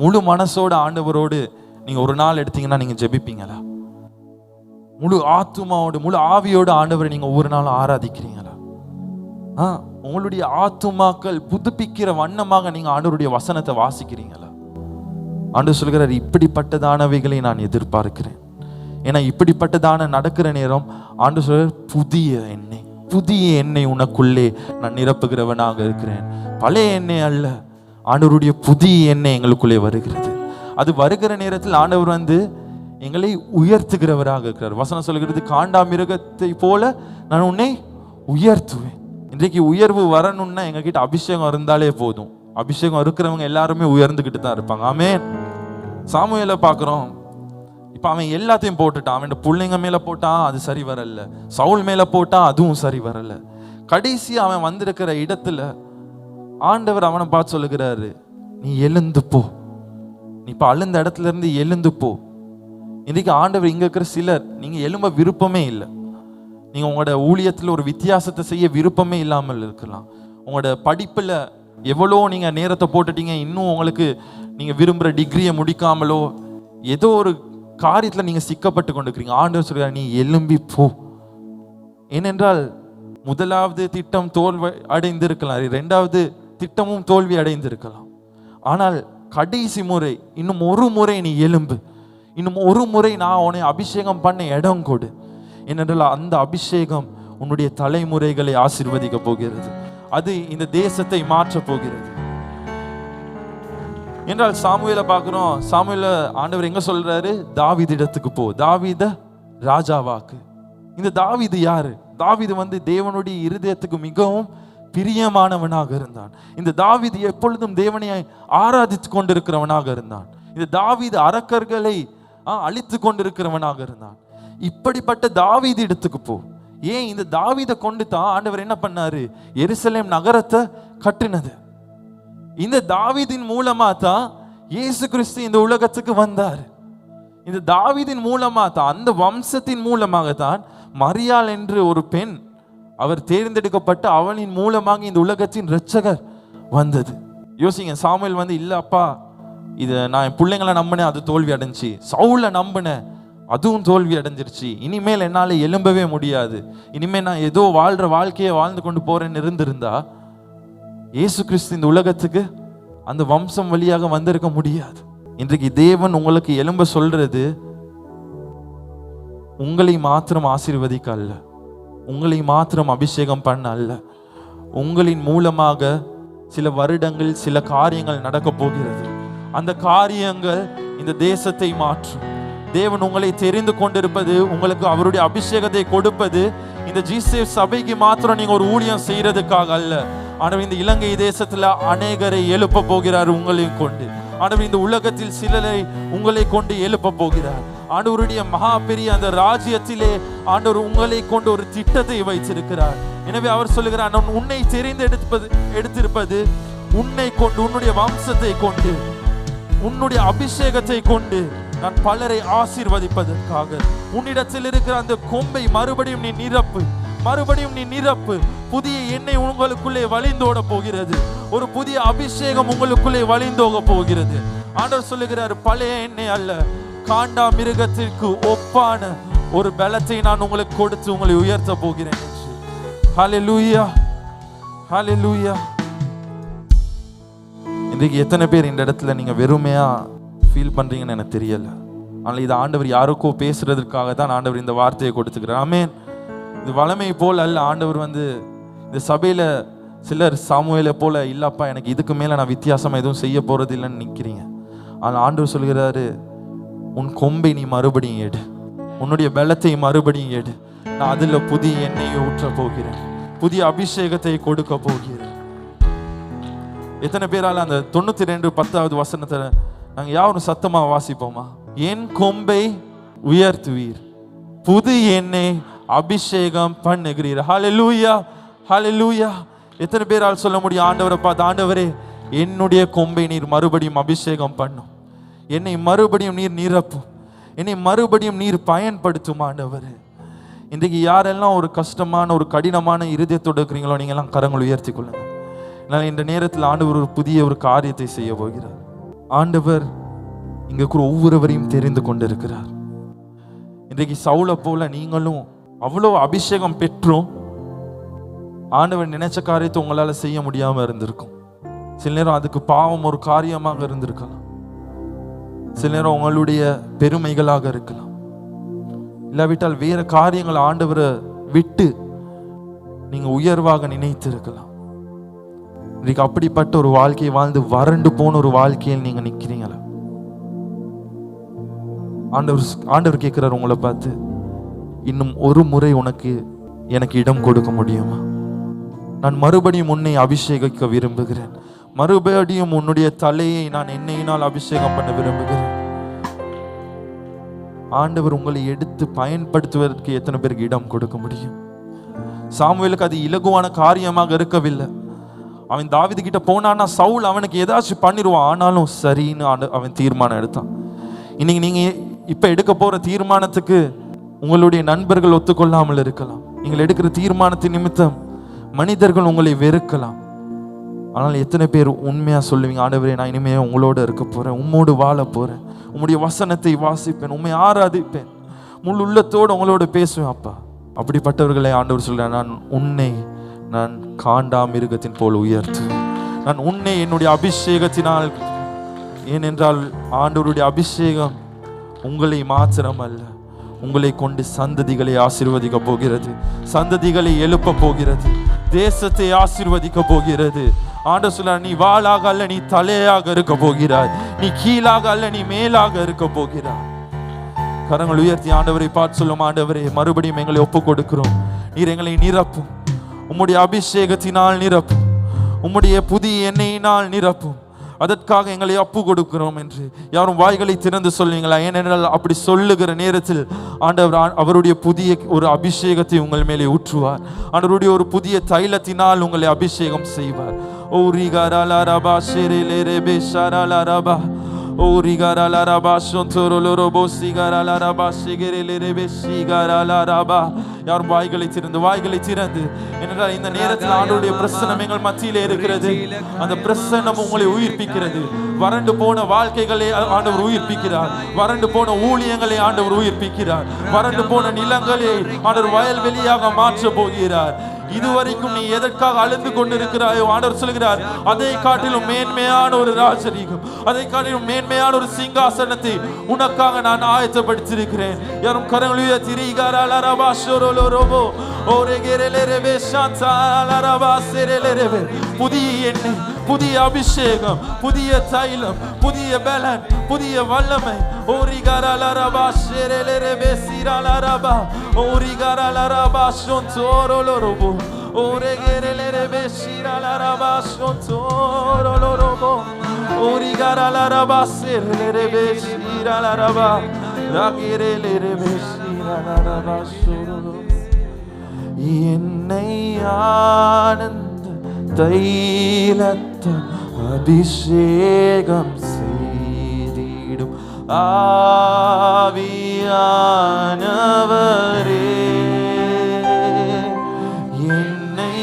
முழு மனசோட ஆண்டவரோடு நீங்க ஒரு நாள் எடுத்தீங்கன்னா நீங்க ஜெபிப்பீங்களா? முழு ஆத்துமாவோடு முழு ஆவியோடு ஆண்டவரை நீங்க ஒவ்வொரு நாளும் ஆராதிக்கிறீங்களா? உங்களுடைய ஆத்துமாக்கள் புதுப்பிக்கிற வண்ணமாக நீங்க ஆண்டவருடைய வசனத்தை வாசிக்கிறீங்களா? ஆண்டவர் சொல்கிறார், இப்படிப்பட்டதானவைகளை நான் எதிர்பார்க்கிறேன். ஏன்னா இப்படிப்பட்டதான நடக்கிற நேரம் ஆண்டவர் சொல்கிறார், புதிய எண்ணெய் உனக்குள்ளே நான் நிரப்புகிறவனாக இருக்கிறேன். பழைய எண்ணெய் அல்ல, ஆண்டவருடைய புதிய எண்ணெய் எங்களுக்குள்ளே வருகிறது. அது வருகிற நேரத்தில் ஆண்டவர் வந்து எங்களை உயர்த்துகிறவராக இருக்கிறார். வசனம் சொல்கிறது, காண்டாமிருகத்தை போல நான் உன்னை உயர்த்துவேன். இன்றைக்கு உயர்வு வரணும்னா எங்ககிட்ட அபிஷேகம் இருந்தாலே போதும். அபிஷேகம் இருக்கிறவங்க எல்லாருமே உயர்ந்துகிட்டு தான் இருப்பாங்க. ஆமென். சாமுவேலை பார்க்குறோம், இப்போ அவன் எல்லாத்தையும் போட்டுட்டான். அவன் பிள்ளைங்க மேல போட்டான், அது சரி வரல. சவுல் மேல போட்டான், அதுவும் சரி வரல. கடைசி அவன் வந்திருக்கிற இடத்துல ஆண்டவர் அவனை பார்த்து சொல்லுகிறாரு, நீ எழுந்து போ, நீ இப்ப அழுந்த இடத்துல இருந்து எழுந்து போ. இன்னைக்கு ஆண்டவர் இங்க இருக்கிற சிலர், நீங்க எழும்ப விருப்பமே இல்லை. நீங்க உங்களோட ஊழியத்துல ஒரு வித்தியாசத்தை செய்ய விருப்பமே இல்லாமல் இருக்கலாம். உங்களோட படிப்புல எவ்வளோ நீங்க நேரத்தை போட்டுட்டீங்க, இன்னும் உங்களுக்கு நீங்க விரும்புகிற டிகிரியை முடிக்காமலோ ஏதோ ஒரு காரியத்தில் நீங்க சிக்கப்பட்டு கொண்டிருக்கிறீங்க. ஆண்டவர் சொல்கிறார், நீ எழும்பி போ. ஏனென்றால் முதலாவது திட்டம் தோல்வி அடைந்திருக்கலாம், 2வது திட்டமும் தோல்வி அடைந்திருக்கலாம். ஆனால் கடைசி முறை இன்னும் ஒரு முறை நீ எழும்பு, இன்னும் ஒரு முறை நான் உன்னை அபிஷேகம் பண்ண இடம் கொடு. ஏனென்றால் அந்த அபிஷேகம் உன்னுடைய தலைமுறைகளை ஆசீர்வதிக்க போகிறது. அது இந்த தேசத்தை மாற்ற போகிறது. என்றால் சாமுவேலை பார்க்கிறோம். சாமுவேல ஆண்டவர் எங்க சொல்றாரு? தாவீது இடத்துக்கு போ, தாவீத ராஜாவாக்கு. இந்த தாவீது யாரு? தாவீது வந்து தேவனுடைய இருதயத்துக்கு மிகவும் பிரியமானவனாக இருந்தான். இந்த தாவீது எப்பொழுதும் தேவனை ஆராதித்து கொண்டிருக்கிறவனாக இருந்தான். இந்த தாவீது அரக்கர்களை அழித்து கொண்டிருக்கிறவனாக இருந்தான். இப்படிப்பட்ட தாவீது இடத்துக்கு போ. ஏன்? இந்த தாவீதை கொண்டு தான் ஆண்டவர் என்ன பண்ணாரு? எருசலேம் நகரத்தை கட்டினது. இந்த தாவீதின் மூலமா தான் இயேசு கிறிஸ்து இந்த உலகத்துக்கு வந்தார். இந்த தாவீதின் மூலமா தான், அந்த வம்சத்தின் மூலமாகத்தான் மரியாள் என்று ஒரு பெண் அவர் தேர்ந்தெடுக்கப்பட்டு அவளின் மூலமாக இந்த உலகத்தின் இரட்சகர் வந்தது. யோசிங்க, சாமுவேல் வந்து இல்ல அப்பா, இது நான் என் பிள்ளைங்களை நம்பினேன், அது தோல்வி அடைஞ்சி. சவுலை நம்பினேன், அதுவும் தோல்வி அடைஞ்சிருச்சு. இனிமேல் என்னால் எழும்பவே முடியாது, இனிமேல் நான் ஏதோ வாழ்ற வாழ்க்கையை வாழ்ந்து கொண்டு போறேன்னு இருந்திருந்தா இயேசு கிறிஸ்து இந்த உலகத்துக்கு அந்த வம்சம் வழியாக வந்திருக்க முடியாது. இன்றைக்கு தேவன் உங்களுக்கு எழும்ப சொல்றது, உங்களை மாத்திரம் ஆசீர்வதிக்க அல்ல, உங்களை மாத்திரம் அபிஷேகம் பண்ண அல்ல, உங்களின் மூலமாக சில வருடங்கள் சில காரியங்கள் நடக்க போகிறது. அந்த காரியங்கள் இந்த தேசத்தை மாற்றும். தேவன் உங்களை தெரிந்து கொண்டிருப்பது, உங்களுக்கு அவருடைய அபிஷேகத்தை கொடுப்பது இந்த ஜீசஸ் சபைக்கு மாத்திரம் நீங்க ஒரு ஊழியம் செய்யறதுக்காக அல்ல. ஆனால் இந்த இலங்கை தேசத்துல அநேகரை எழுப்ப போகிறார் உங்களையும் கொண்டு. ஆனால் இந்த உலகத்தில் சிலரை உங்களை கொண்டு எழுப்ப போகிறார். ஆண்டவருடைய மகா பெரிய அந்த ராஜ்யத்திலே ஆண்டவர் உங்களை கொண்டு ஒரு திட்டத்தை வைத்திருக்கிறார். எனவே அவர் சொல்லுகிறார், நான் உன்னை எடுத்திருப்பது உன்னை கொண்டு, உன்னுடைய வம்சத்தை கொண்டு, உன்னுடைய அபிஷேகத்தை கொண்டு நான் பலரை ஆசீர்வதிப்பதற்காக. உன்னிடத்தில் இருக்கிற அந்த கொம்பை மறுபடியும் நீ நிரப்பு, மறுபடியும் நீ நிரப்பு. புதிய எண்ணெய் உங்களுக்குள்ளே வழிந்தோட போகிறது, ஒரு புதிய அபிஷேகம் உங்களுக்குள்ளே வழிந்தோக போகிறது. ஆண்டவர் சொல்லுகிறார், பழைய எண்ணெய் அல்ல, காண்டா மிருகத்திற்கு ஒப்பான ஒரு பலத்தை நான் உங்களுக்கு கொடுத்து உங்களை உயர்த்த போகிறேன். ஹல்லேலூயா, ஹல்லேலூயா. இன்றைக்கு எத்தனை பேர் இந்த இடத்துல நீங்க வெறுமையா ஃபீல் பண்றீங்கன்னு எனக்கு தெரியல. ஆனால் இது ஆண்டவர் யாருக்கோ பேசுறதுக்காக தான் ஆண்டவர் இந்த வார்த்தையை கொடுத்துக்கிறார். ஆமென். இது வளமை போல் அல்ல. ஆண்டவர் வந்து இந்த சபையில சிலர் சாமுவேலை போல இல்லப்பா, எனக்கு இதுக்கு மேல நான் வித்தியாசமா எதுவும் செய்ய போறது இல்லைன்னு நிற்கிறீங்க. ஆனால் ஆண்டவர் சொல்கிறாரு, உன் கொம்பை நீ மறுபடியும் எடு, உன்னுடைய பலத்தை மறுபடியும் எடு. நான் அதுல புதிய எண்ணெயை ஊற்ற போகிறேன், புதிய அபிஷேகத்தை கொடுக்க போகிறேன். எத்தனை பேரால அந்த 92:10 வசனத்தை நாங்க யாரும் சத்தமா வாசிப்போமா? என் கொம்பை உயர்த்துவீர், புது எண்ணெய் அபிஷேகம் பண்ணுகிறீர். ஹல்லேலூயா, ஹல்லேலூயா. எத்தனை பேரால் சொல்ல முடியும், ஆண்டவரை பார்த்து, ஆண்டவரே என்னுடைய கொம்பை நீர் மறுபடியும் அபிஷேகம் பண்ணும், என்னை மறுபடியும் நீர் நிரப்பும், என்னை மறுபடியும் நீர் பயன்படுத்தும். ஆண்டவரே, இன்றைக்கு யாரெல்லாம் ஒரு கஷ்டமான ஒரு கடினமான இருதயத்தோடு இருக்கிறீங்களோ நீங்கள்லாம் கரங்கள் உயர்த்தி கொள்ளுங்க. இந்த நேரத்தில் ஆண்டவர் ஒரு புதிய ஒரு காரியத்தை செய்ய போகிறார். ஆண்டவர் இங்க ஒவ்வொருவரையும் தெரிந்து கொண்டிருக்கிறார். இன்றைக்கு சவுலை போல நீங்களும் அவ்வளோ அபிஷேகம் பெற்றும் ஆண்டவர் நினைச்ச காரியத்தை உங்களால செய்ய முடியாம இருந்திருக்கும். சில நேரம் அதுக்கு பாவம் ஒரு காரியமாக இருந்திருக்கலாம், சில நேரம் உங்களுடைய பெருமைகளாக இருக்கலாம், இல்லாவிட்டால் வேற காரியங்களை ஆண்டவரை விட்டு நீங்க உயர்வாக நினைத்து இருக்கலாம். இன்றைக்கு அப்படிப்பட்ட ஒரு வாழ்க்கையை வாழ்ந்து வறண்டு போன ஒரு வாழ்க்கையில் நீங்க நிக்கிறீங்களா? ஆண்டவர் கேட்கிறார் உங்களை பார்த்து, இன்னும் ஒரு முறை எனக்கு இடம் கொடுக்க முடியுமா? நான் மறுபடியும் உன்னை அபிஷேகிக்க விரும்புகிறேன், மறுபடியும் உன்னுடைய தலையை நான் எண்ணெயினால் அபிஷேகம் பண்ண விரும்புகிறேன். ஆண்டவர் உங்களை எடுத்து பயன்படுத்துவதற்கு எத்தனை பேருக்கு இடம் கொடுக்க முடியும்? சாமுவேலுக்கு அது இலகுவான காரியமாக இருக்கவில்லை. அவன் தாவீது கிட்ட போனான்னா சவுல் அவனுக்கு ஏதாச்சும் பண்ணிடுவான், ஆனாலும் சரின்னு அவன் தீர்மானம் எடுத்தான். இன்னைக்கு நீங்க இப்ப எடுக்க போற தீர்மானத்துக்கு உங்களுடைய நண்பர்கள் ஒத்துக்கொள்ளாமல் இருக்கலாம், நீங்கள் எடுக்கிற தீர்மானத்தின் நிமித்தம் மனிதர்கள் உங்களை வெறுக்கலாம். ஆனால் எத்தனை பேர் உண்மையா சொல்லுவீங்க, ஆண்டவரே நான் இனிமே உங்களோட இருக்க போறேன், உம்மோடு வாழ போறேன், உம்முடைய வசனத்தை வாசிப்பேன், உண்மை ஆராதிப்பேன், முழு உள்ளத்தோடு உங்களோட பேசுவேன் அப்பா. அப்படிப்பட்டவர்களை ஆண்டவர் சொல்றேன், நான் காண்டா மிருகத்தின் போல் உயர்த்துவேன், நான் உன்னை என்னுடைய அபிஷேகத்தினால். ஏனென்றால் ஆண்டவருடைய அபிஷேகம் உங்களை மாத்திரம் அல்ல, உங்களை கொண்டு சந்ததிகளை ஆசீர்வதிக்க போகிறது, சந்ததிகளை எழுப்ப போகிறது, தேசத்தை ஆசீர்வதிக்க போகிறது. ஆண்டவர் சொல்றார், நீ வாளாக அல்ல நீ தலையாக இருக்க போகிறாய், நீ கீழாக அல்ல நீ மேலாக இருக்க போகிறாய். கரங்கள் உயர்த்தி ஆண்டவரை பார்த்து சொல்லும், ஆண்டவரே மறுபடியும் எங்களை ஒப்பு கொடுக்கிறோம், நீர் எங்களை நிரப்பும், உம்முடைய அபிஷேகத்தினால் நிரப்பும், உம்முடைய புதிய எண்ணெயினால் நிரப்பும், அதற்காக எங்களை ஒப்பு கொடுக்கிறோம் என்று யாரும் வாய்களை திறந்து சொல்வீங்களா? ஏனென்றால் அப்படி சொல்லுகிற நேரத்தில் ஆண்டவர் அவருடைய புதிய ஒரு அபிஷேகத்தை உங்கள் மேலே ஊற்றுவார், ஆண்டவருடைய ஒரு புதிய தைலத்தினால் உங்களை அபிஷேகம் செய்வார். ஓ ரிகாரா ரபா ஷெரே லே ரெபே ஷரா ரபா யாரும் வாய்களை திறந்து என்றால் இந்த நேரத்தில் ஆண்டவருடைய பிரசன்னம் எங்கள் மத்தியிலே இருக்கிறது. அந்த பிரசன்னம் உங்களை உயிர்ப்பிக்கிறது. வறண்டு போன வாழ்க்கைகளை ஆண்டவர் உயிர்ப்பிக்கிறார். வறண்டு போன ஊழியங்களை ஆண்டவர் உயிர்ப்பிக்கிறார். வறண்டு போன நிலங்களை ஆண்டவர் வயல்வெளியாக மாற்ற போகிறார். இதுவரைக்கும் நீ எதற்காக அழுந்து கொண்டிருக்கிறாயோ ஆண்டவர் சொல்கிறார், அதை காட்டிலும் மேன்மையான ஒரு ராஜரீகம், அதை காட்டிலும் மேன்மையான ஒரு சிங்காசனத்தை உனக்காக நான் ஆயத்தப்படுத்தியிருக்கிறேன். யாரும் கரங்களை புதிய எண்ணெய், புதிய அபிஷேகம், புதிய தைலம், புதிய பலன், புதிய வல்லமை. என்னை ஆனந்த தைலத்தை அபிஷேகம் செய்திடும் ஆவியானவரே, என்னை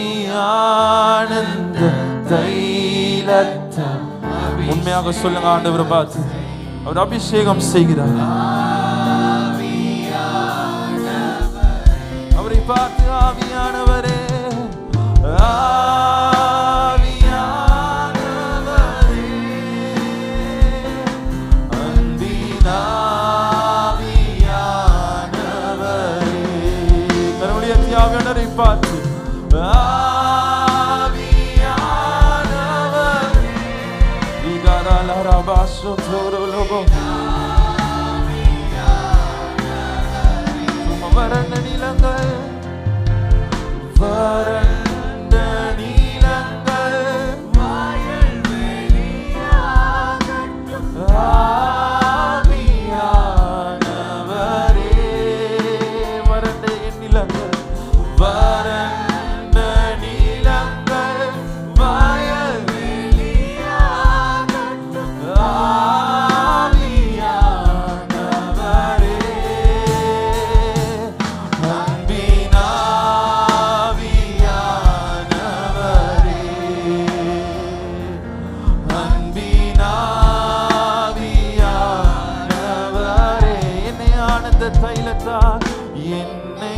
ஆனந்த தைலத்தை. உண்மையாக சொல்லுங்க, ஆண்டவரை பார்த்து அவர் அபிஷேகம் செய்கிறார். அவரை பார்த்து ஆவியானவரே, பார்த்து வறண்ட நிலங்கள், வறண்ட நிலங்கள் ஆவியானவரே, வறண்ட நிலங்கள், வறண்ட நிலங்கள் வயல்வெளியாகட்டும் ஆவியானவரே, அன்பின் ஆவியானவரே, அன்பின் ஆவியானவரே, என்னை ஆனந்த தைலத்தால், என்னை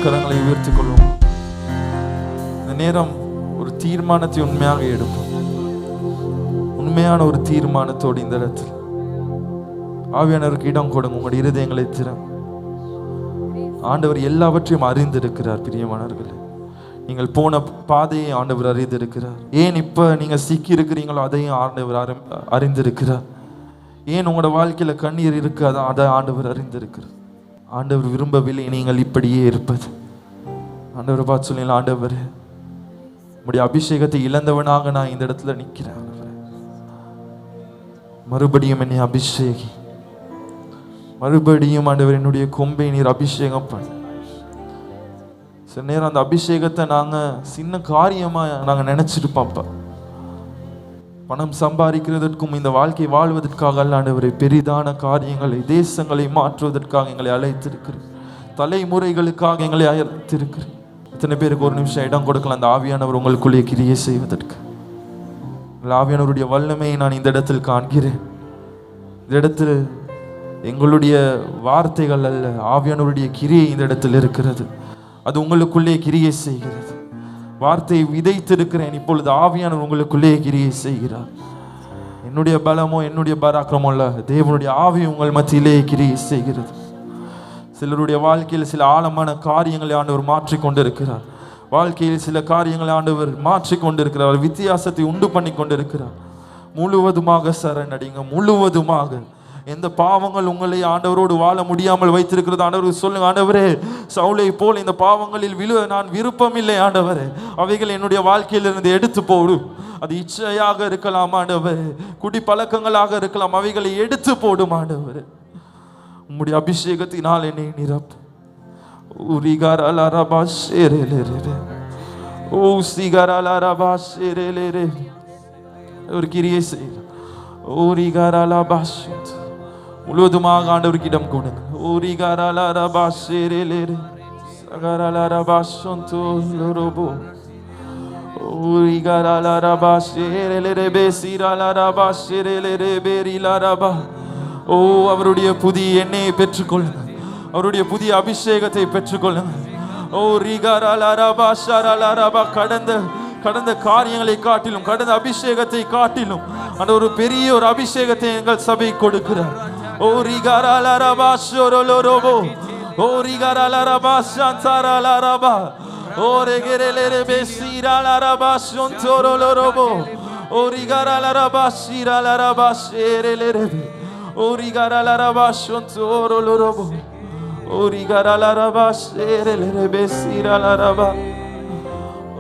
கரங்களை உயர்த்திக் கொள்வோம். இந்த நேரம் ஒரு தீர்மானத்தை உண்மையாக எடுப்போம். உண்மையான ஒரு தீர்மானத்தோடு இந்த இடத்தில் ஆவியானவருக்கு இடம் கொடுங்க. உங்களுடைய இருதயங்களை திறங்க. ஆண்டவர் எல்லாவற்றையும் அறிந்திருக்கிறார். பிரியமானவர்களே, நீங்கள் போன பாதையை ஆண்டவர் அறிந்திருக்கிறார். ஏன் இப்ப நீங்க சிக்கி இருக்கிறீங்களோ அதையும் ஆண்டவர் அறிந்திருக்கிறார். ஏன் உங்களோட வாழ்க்கையில கண்ணீர் இருக்கு, அதை ஆண்டவர் அறிந்திருக்கிறார். ஆண்டவர் விரும்பவில்லை நீங்கள் இப்படியே இருப்பது. ஆண்டவரை பார்த்து சொல்லலாம், ஆண்டவர் உம்முடைய அபிஷேகத்தை இழந்தவனாக நான் இந்த இடத்துல நிற்கிறேன். மறுபடியும் என்னை அபிஷேகி, மறுபடியும் ஆண்டவர் என்னுடைய கொம்பை நீர் அபிஷேகம் பண்ண. சில நேரம் அந்த அபிஷேகத்தை நாங்க சின்ன காரியமா நாங்க நினைச்சிருப்போம்ப்பா. பணம் சம்பாதிக்கிறதற்கும் இந்த வாழ்க்கை வாழ்வதற்காக அல்ல ஆண்டவரை, பெரிதான காரியங்களை, தேசங்களை மாற்றுவதற்காக எங்களை அழைத்திருக்கிறேன். தலைமுறைகளுக்காக எங்களை அழைத்திருக்கிறேன். எத்தனை பேருக்கு ஒரு நிமிஷம் இடம் கொடுக்கலாம் அந்த ஆவியானவர் உங்களுக்குள்ளே கிரியை செய்வதற்கு? ஆவியானவருடைய வல்லமையை நான் இந்த இடத்தில் காண்கிறேன். இந்த இடத்தில் எங்களுடைய வார்த்தைகள் அல்ல, ஆவியானவருடைய கிரியை இந்த இடத்தில் இருக்கிறது. அது உங்களுக்குள்ளே கிரியை செய்கிறது. வார்த்தையை விதைத்திருக்கிறேன், இப்பொழுது ஆவியானவர் உங்களுக்குள்ளே கிரியை செய்கிறார். என்னுடைய பலமோ என்னுடைய பராக்கிரமோ அல்ல, தேவனுடைய ஆவி உங்கள் மத்தியிலே கிரியை செய்கிறது. சிலருடைய வாழ்க்கையில் சில ஆழமான காரியங்களை ஆண்டவர் மாற்றிக்கொண்டிருக்கிறார். வாழ்க்கையில் சில காரியங்களை ஆண்டவர் மாற்றிக்கொண்டிருக்கிறார், வித்தியாசத்தை உண்டு பண்ணி கொண்டிருக்கிறார். முழுவதுமாக சரணடைங்க, முழுவதுமாக. எந்த பாவங்கள் உங்களை ஆண்டவரோடு வாழ முடியாமல் வைத்திருக்கிறது, ஆண்டவர் சொல்லுங்க, ஆண்டவரே சவுலை போல் இந்த பாவங்களில் விழ நான் விருப்பம் இல்லை ஆண்டவரே, அவைகள் என்னுடைய வாழ்க்கையிலிருந்து எடுத்து போடும். அது இச்சையாக இருக்கலாம் ஆண்டவரே, குடி பழக்கங்களாக இருக்கலாம், அவைகளை எடுத்து போடும் ஆண்டவரே. உம்முடைய அபிஷேகத்தினால் என்னை நிரப்பு. ஒரு கிரியை செய்ய முழுவதுமாக ஆண்டவருக்கு இடம் கொடுங்க. ஓ, அவருடைய புதிய எண்ணெயை பெற்றுக்கொள்ளுங்க, அவருடைய புதிய அபிஷேகத்தை பெற்றுக்கொள்ளுங்க. ஓ கடந்த காரியங்களை காட்டிலும், கடந்த அபிஷேகத்தை காட்டிலும் அந்த ஒரு பெரிய ஒரு அபிஷேகத்தை எங்கள் சபை கொடுக்கிறார். ஓ ரிகாராலரபாஷோரோலோரோபோ, ஓ ரிகாராலரபாஷாந்தாராலரபா, ஓ ரெகெரெலெரெபெசிராலரபாஷோந்தோரோலோரோபோ, ஓ ரிகாராலரபாஷிராலரபாஷேரெலெரெபே, ஓ ரிகாராலரபாஷோந்தோரோலோரோபோ, ஓ ரிகாராலரபாஷேரெலெரெபெசிராலரபா,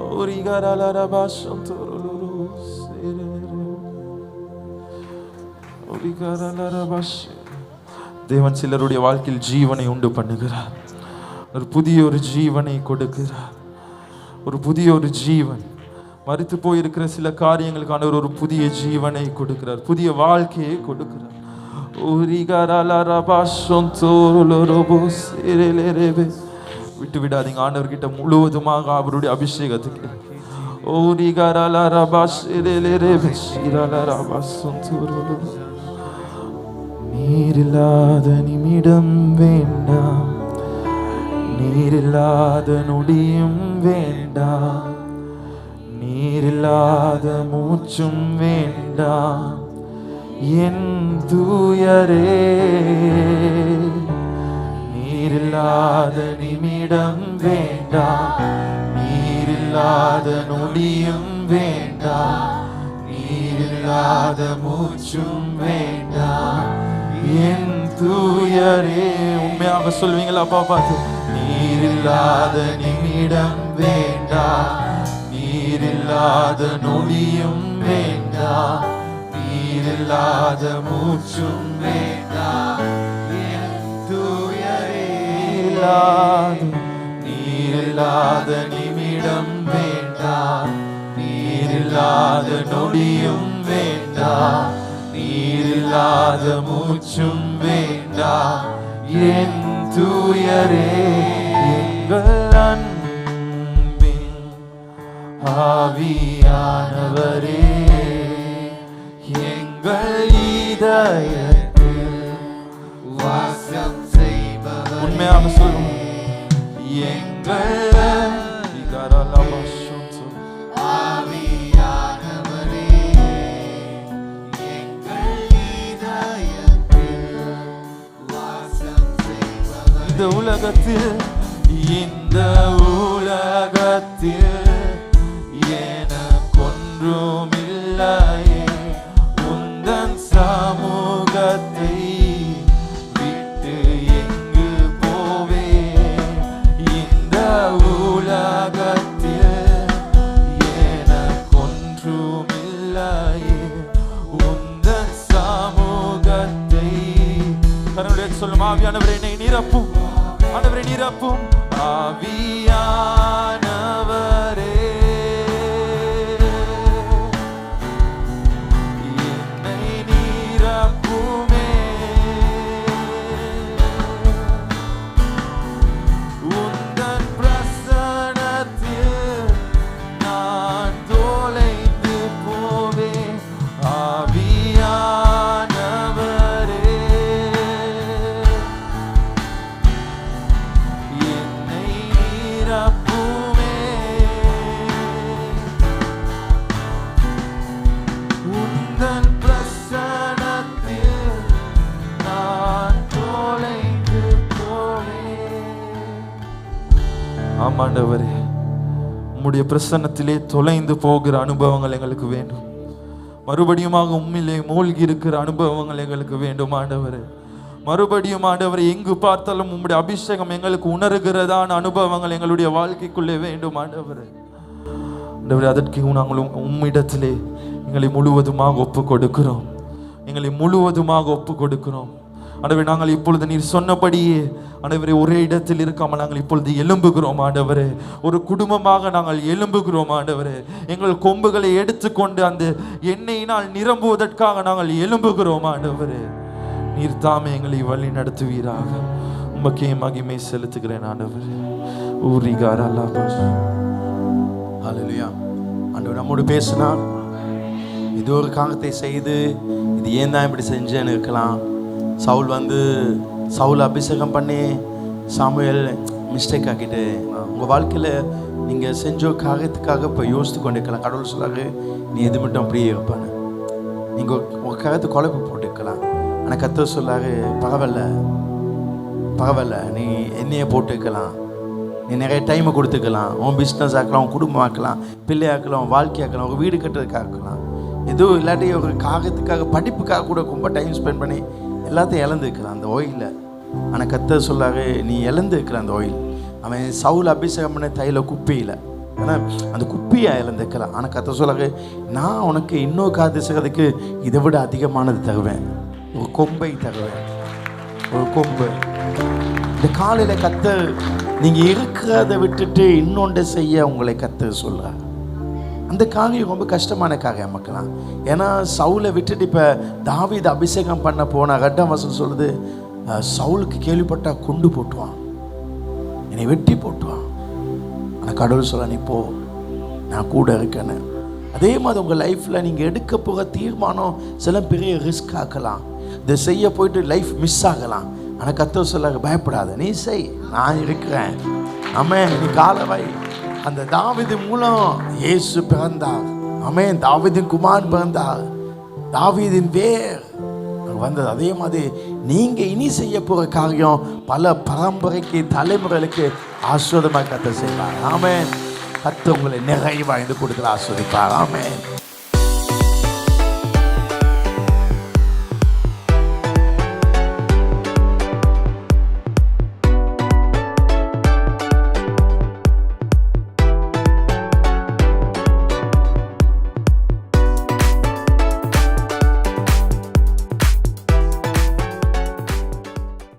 ஓ ரிகாராலரபாஷோந்தோரோலோரோபோ. தேவன் சிலருடைய வாழ்க்கையில் ஜீவனை உண்டு பண்ணுகிறார், ஒரு புதிய ஒரு ஜீவனை கொடுக்கிறார். ஒரு புதிய ஒரு ஜீவன், மரித்து போயிருக்கிற சில காரியங்களுக்கான ஒரு புதிய ஜீவனை கொடுக்கிறார், புதிய வாழ்க்கையை கொடுக்கிறார். விட்டு விடாதீங்க, ஆண்டவர்கிட்ட முழுவதுமாக அவருடைய அபிஷேகத்துக்கு. நீரில்லாத நிமிடம் வேண்டாம், நீரில்லாத நொடியும் வேண்டாம், நீரில்லாத மூச்சும் வேண்டாம் என் தூயரே. நீரில்லாத நிமிடம் வேண்டாம், நீரில்லாத நொடியும் வேண்டாம், நீரில்லாத மூச்சும் வேண்டாம் என் தூயரே. உண்மையாக சொல்வீங்களா அப்பா பார்த்து? நீரில்லாத நிமிடம் வேண்டாம், நீரில்லாத நொடியும் வேண்டாம், நீரில்லாத மூச்சும் வேண்டாம் என் தூயரே. நீரில்லாத நிமிடம் வேண்டாம், நீரில்லாத நொடியும் வேண்டாம், நீரில்லாத மூச்சும் வேண்டாம் என் தூயரே. எங்கள் அன்பின் ஆவியானவரே, எங்கள் இதயத்தில் வாசம் செய்பவரே. உண்மையாக சொல்லுவோம், எங்கள் இந்த உலகத்தில், இந்த உலகத்தில் எனக்கொன்றும் இல்லையே, உந்தன் சமூகத்தை விட்டு எங்கு போவே. இந்த உலகத்தில் எனக்கொன்றும் இல்லையே, உந்தன் சமூகத்தை. கரங்களை சொல்லும், ஆவியானவரே என்னை நிரப்பும், ஆண்டவரே நிரப்பும், ஆவியானவரே என்னை நிரப்புமே. உந்தன் பிரசன்னத்தில் நான் தொலைந்து போவேன். ஆவியானவரே வேண்டாம் ஆண்டவரே. உம்முடைய பிரசன்னத்திலே தொலைந்து போகிற அனுபவங்கள் எங்களுக்கு வேண்டும். மறுபடியுமாக உம்மிலே மூழ்கி இருக்கிற அனுபவங்கள் எங்களுக்கு வேண்டும் ஆண்டவரே. மறுபடியும் ஆண்டவரை எங்கு பார்த்தாலும் உம்முடைய அபிஷேகம் எங்களுக்கு உணர்கிறதான அனுபவங்கள் எங்களுடைய வாழ்க்கைக்குள்ளே வேண்டும் ஆண்டவரே. ஆண்டவரே, அதற்கு நாங்கள் உம்மிடத்திலே எங்களை முழுவதுமாக ஒப்பு கொடுக்கிறோம். எங்களை முழுவதுமாக ஒப்பு கொடுக்கிறோம் ஆண்டவரே. நாங்கள் இப்பொழுது நீர் சொன்னபடியே ஆண்டவரே ஒரே இடத்தில் இருக்காமல் நாங்கள் இப்பொழுது எழும்புகிறோம் ஆண்டவரே. ஒரு குடும்பமாக நாங்கள் எழும்புகிறோம் ஆண்டவரே. எங்கள் கொம்புகளை எடுத்துக்கொண்டு அந்த எண்ணெயினால் நிரம்புவதற்காக நாங்கள் எழும்புகிறோம் ஆண்டவரே. நீர் தாமே எங்களை வழி நடத்துவீராக. உமக்கே மகிமை செலுத்துகிறேன் ஆண்டவரே. ஊரிகார் அல்லாஹ். ஹல்லேலூயா. ஆண்டவர் நம்மோடு பேசினார். இது ஒரு காரியத்தை செய்து இது ஏன் தான் இப்படி செஞ்சேன்னு இருக்கலாம். சவுல் அபிஷேகம் பண்ணி சாமுவேல் மிஸ்டேக் ஆக்கிட்டு உங்கள் வாழ்க்கையில் நீங்கள் செஞ்ச காரியத்துக்காக இப்போ யோசித்து கொண்டு இருக்கலாம். கடவுள் சொல்லாரு, நீ எது மட்டும் அப்படியே இருப்பானு. நீங்கள் உங்கள் காரியத்தை குழப்பி போட்டுக்கலாம். ஆனால் கர்த்தர் சொல்லாரு, பரவாயில்ல, நீ என்னையே போட்டுக்கலாம். நீ நிறைய டைமை கொடுத்துக்கலாம். உன் பிஸ்னஸ் ஆக்கலாம், உன் குடும்பம் ஆக்கலாம், பிள்ளை ஆக்கலாம், உன் வாழ்க்கை ஆக்கலாம், ஒரு வீடு கட்டுறதுக்காக ஆக்கலாம். எதுவும் இல்லாட்டி ஒரு காகத்துக்காக படிப்புக்காக கூட ரொம்ப டைம் ஸ்பெண்ட் பண்ணி எல்லாத்தையும் இழந்துருக்கலாம் அந்த ஓயிலில். ஆனால் கர்த்தர் சொல்லாரு, நீ இழந்துருக்கிற அந்த ஓயில். அவன் சவுல் அபிஷேகம் பண்ண தைல குப்பியில், ஏன்னா அந்த குப்பியை இழந்துருக்கலாம். ஆனால் கர்த்தர் சொல்லாரு, நான் உனக்கு இன்னொரு காரியத்தை செய்கிறதுக்கு இதை விட அதிகமானது தருவேன். ஒரு கொம்பை தருவேன், ஒரு கொம்பு. இந்த காலையில் கர்த்தர் நீங்கள் இருக்கிறத விட்டுட்டு இன்னொன்றை செய்ய உங்களை கர்த்தர் சொல்கிறார். அந்த காரியம் ரொம்ப கஷ்டமான காரியம் மக்களாம். ஏன்னா சவுலை விட்டுட்டு இப்போ தாவீது அபிஷேகம் பண்ண போன 2ஆம் வசனம் சொல்லுது, சவுலுக்கு கேள்விப்பட்டா கொண்டு போட்டுவான், என்னை வெட்டி போட்டுவான். ஆனால் கடவுள் சொல்ல, நீ போ, நான் கூட இருக்கேன்னு. அதே மாதிரி உங்கள் லைஃப்பில் நீங்கள் எடுக்க போகிற தீர்மானம் சில பெரிய ரிஸ்க் ஆக்கலாம். இதை செய்ய போயிட்டு லைஃப் மிஸ் ஆகலாம். ஆனால் கர்த்தர் சொல்ல, பயப்படாத, நீ செய், நான் இருக்கிறேன். ஆமென். நீ காலவாய். அந்த தாவீது மூலம் இயேசு பிறந்தார். ஆமென். தாவீதின் குமாரன் பிறந்தார். தாவீதின் வேர் வந்தது. அதே மாதிரி நீங்கள் இனி செய்ய போகிற காரியம் பல பரம்பரைக்கு தலைமுறைகளுக்கு ஆசீர்வாதமாக கர்த்தர் செய்வார். ஆமென். கர்த்தர் உங்களை நிறைவாக கொடுத்து ஆசீர்வதிப்பார். ஆமென்.